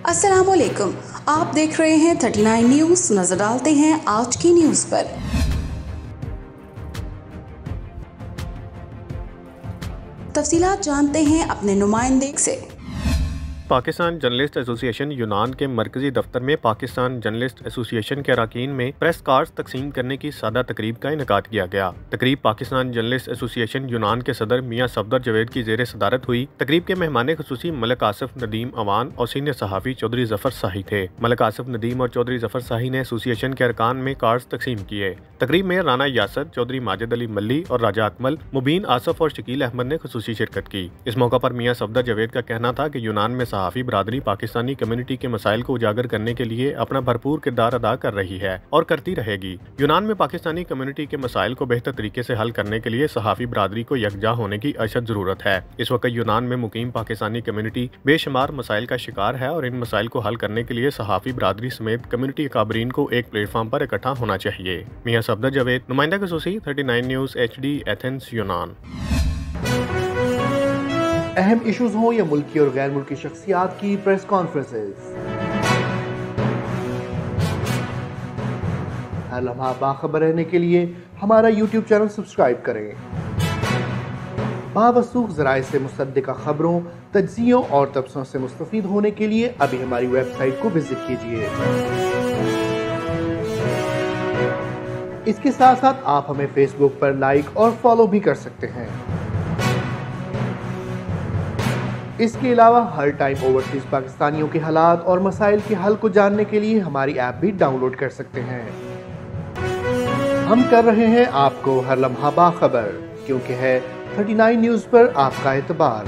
अस्सलाम वालेकुम, आप देख रहे हैं 39 न्यूज़। नजर डालते हैं आज की न्यूज़ पर। तफसीलात जानते हैं अपने नुमाइंदे से। पाकिस्तान जर्नलिस्ट एसोसिएशन यूनान के मरकजी दफ्तर में पाकिस्तान जर्नलिस्ट एसोसिएशन के अरकान में प्रेस कार्ड्स तकसीम करने की सादा तकरीब का इनेकाद किया गया। तकरीब पाकिस्तान जर्नलिस्ट एसोसिएशन यूनान के सदर मियां सफदर जवेद की ज़ेर सदारत हुई। तकरीब के मेहमान खुसूसी मलिक आसिफ नदीम अवान और सीनियर सहाफ़ी चौधरी जफर शाही थे। मलिक आसिफ नदीम और चौधरी जफर शाही ने एसोसिएशन के अरकान में कार्ड्स तकसीम किए। तकरीब में राना यासर, चौधरी माजिद अली मल्ली और राजा अकमल, मुबीन आसफ और शकील अहमद ने खुसूसी शिरकत की। इस मौका पर मियां सफदर जवेद का कहना था कि यूनान में सहाफ़ी बरादरी पाकिस्तानी कम्युनिटी के मसाइल को उजागर करने के लिए अपना भरपूर किरदार अदा कर रही है और करती रहेगी। यूनान में पाकिस्तानी कम्युनिटी के मसाइल को बेहतर तरीके से हल करने के लिए सहाफ़ी बरादरी को यकजा होने की अशद जरूरत है। इस वक्त यूनान में मुकीम पाकिस्तानी कम्युनिटी बेशुमार मसाइल का शिकार है और इन मसाइल को हल करने के लिए सहाफ़ी बरादरी समेत कम्युनिटी अकाबरीन को एक प्लेटफॉर्म पर इकट्ठा होना चाहिए। मियां सफदर जवेद, नुमाइंदा खसूसी, 39 न्यूज़ HD, एथेंस, यूनान। अहम इश्यूज हो या मुल्की और गैर मुल्की शख्सियात की प्रेस कॉन्फ्रेंसेस, हर लम्हा बाखबर रहने के लिए हमारा YouTube चैनल सब्सक्राइब करें। बावसूख ज़राए से मुसद्दिक़ा खबरों, तज्ज़ियों और तबसरों से मुस्तफ़ीद होने के लिए अभी हमारी वेबसाइट को विजिट कीजिए। इसके साथ साथ आप हमें फेसबुक पर लाइक और फॉलो भी कर सकते हैं। इसके अलावा हर टाइम ओवरसीज पाकिस्तानियों के हालात और मसाइल के हल को जानने के लिए हमारी ऐप भी डाउनलोड कर सकते हैं। हम कर रहे हैं आपको हर लम्हा बाखबर, क्योंकि है 39 न्यूज़ पर आपका एतबार।